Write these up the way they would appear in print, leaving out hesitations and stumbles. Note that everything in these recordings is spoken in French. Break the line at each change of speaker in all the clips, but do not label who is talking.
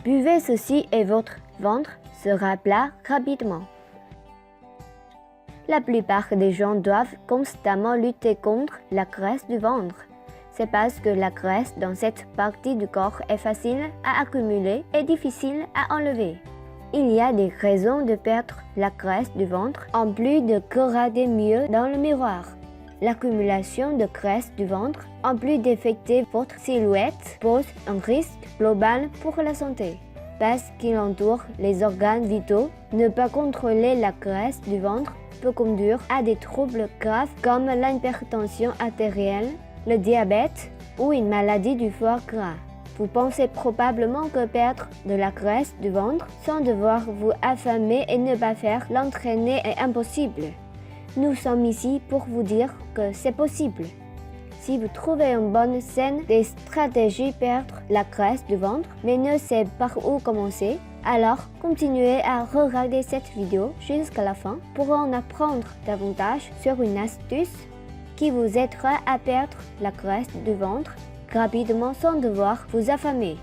Buvez ceci et votre ventre sera plat rapidement. La plupart des gens doivent constamment lutter contre la graisse du ventre. C'est parce que la graisse dans cette partie du corps est facile à accumuler et difficile à enlever. Il y a des raisons de perdre la graisse du ventre en plus de regarder mieux dans le miroir. L'accumulation de graisse du ventre, en plus d'affecter votre silhouette, pose un risque global pour la santé. Parce qu'il entoure les organes vitaux, ne pas contrôler la graisse du ventre peut conduire à des troubles graves comme l'hypertension artérielle, le diabète ou une maladie du foie gras. Vous pensez probablement que perdre de la graisse du ventre sans devoir vous affamer et ne pas faire l'entraîner est impossible. Nous sommes ici pour vous dire que c'est possible. Si vous trouvez une bonne scène des stratégies perdre la graisse du ventre mais ne savez par où commencer, alors continuez à regarder cette vidéo jusqu'à la fin pour en apprendre davantage sur une astuce qui vous aidera à perdre la graisse du ventre rapidement sans devoir vous affamer.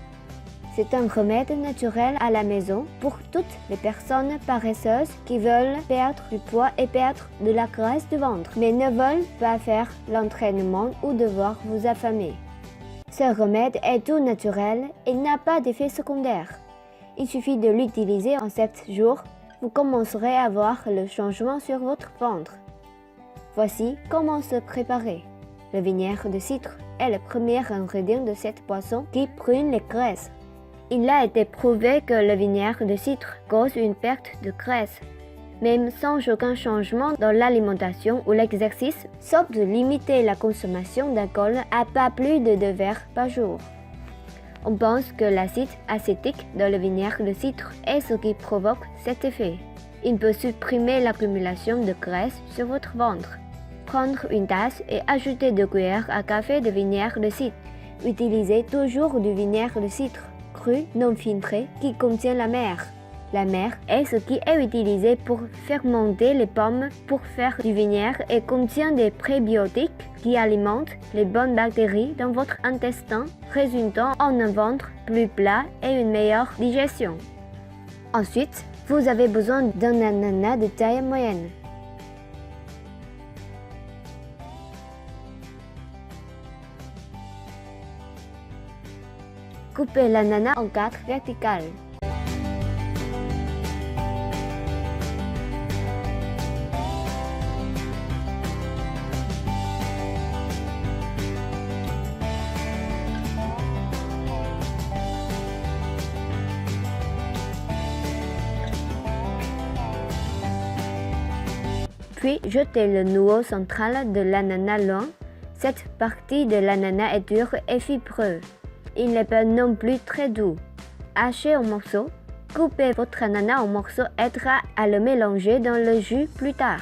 C'est un remède naturel à la maison pour toutes les personnes paresseuses qui veulent perdre du poids et perdre de la graisse du ventre, mais ne veulent pas faire l'entraînement ou devoir vous affamer. Ce remède est tout naturel et n'a pas d'effet secondaire. Il suffit de l'utiliser en 7 jours, vous commencerez à voir le changement sur votre ventre. Voici comment se préparer. Le vinaigre de cidre est le premier ingrédient de cette boisson qui brûle les graisses. Il a été prouvé que le vinaigre de cidre cause une perte de graisse, même sans aucun changement dans l'alimentation ou l'exercice, sauf de limiter la consommation d'alcool à pas plus de 2 verres par jour. On pense que l'acide acétique dans le vinaigre de cidre est ce qui provoque cet effet. Il peut supprimer l'accumulation de graisse sur votre ventre. Prendre une tasse et ajouter 2 cuillères à café de vinaigre de cidre. Utilisez toujours du vinaigre de cidre cru non filtré qui contient la mer. La mer est ce qui est utilisé pour fermenter les pommes pour faire du vinaigre et contient des prébiotiques qui alimentent les bonnes bactéries dans votre intestin, résultant en un ventre plus plat et une meilleure digestion. Ensuite, vous avez besoin d'un ananas de taille moyenne. Coupez l'ananas en 4 verticales. Puis jetez le noyau central de l'ananas loin. Cette partie de l'ananas est dure et fibreuse. Il n'est pas non plus très doux. Hachez en morceaux. Coupez votre ananas en morceaux aidera à le mélanger dans le jus plus tard.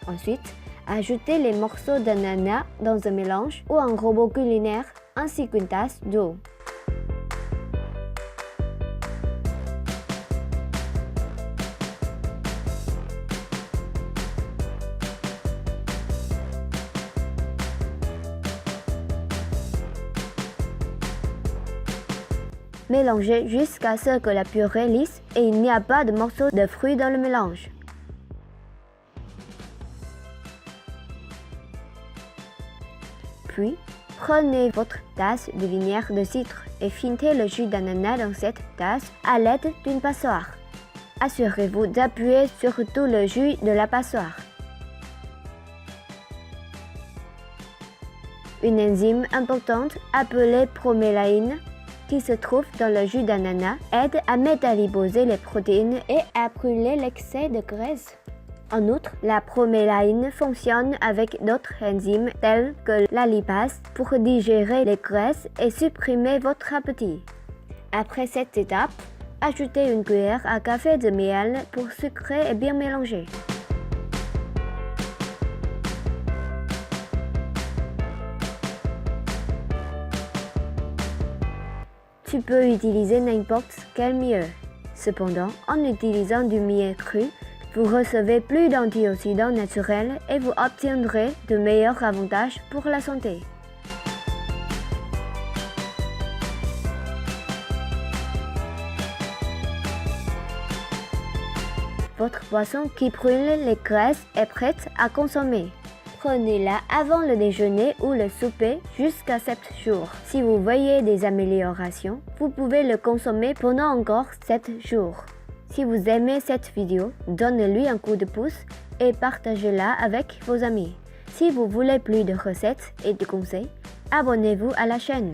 Ensuite, ajoutez les morceaux d'ananas dans un mélange ou un robot culinaire ainsi qu'une tasse d'eau. Mélangez jusqu'à ce que la purée lisse et il n'y a pas de morceaux de fruits dans le mélange. Puis, prenez votre tasse de vinaigre de cidre et filtrez le jus d'ananas dans cette tasse à l'aide d'une passoire. Assurez-vous d'appuyer sur tout le jus de la passoire. Une enzyme importante appelée bromélaïne qui se trouve dans le jus d'ananas aide à métalliser les protéines et à brûler l'excès de graisse. En outre, la bromélaïne fonctionne avec d'autres enzymes telles que la lipase pour digérer les graisses et supprimer votre appétit. Après cette étape, ajoutez une cuillère à café de miel pour sucrer et bien mélanger. tu peux utiliser n'importe quel millet. Cependant, en utilisant du millet cru, vous recevez plus d'antioxydants naturels et vous obtiendrez de meilleurs avantages pour la santé. Votre boisson qui brûle les graisses est prête à consommer. Prenez-la avant le déjeuner ou le souper jusqu'à 7 jours. Si vous voyez des améliorations, vous pouvez le consommer pendant encore 7 jours. Si vous aimez cette vidéo, donnez-lui un coup de pouce et partagez-la avec vos amis. Si vous voulez plus de recettes et de conseils, abonnez-vous à la chaîne.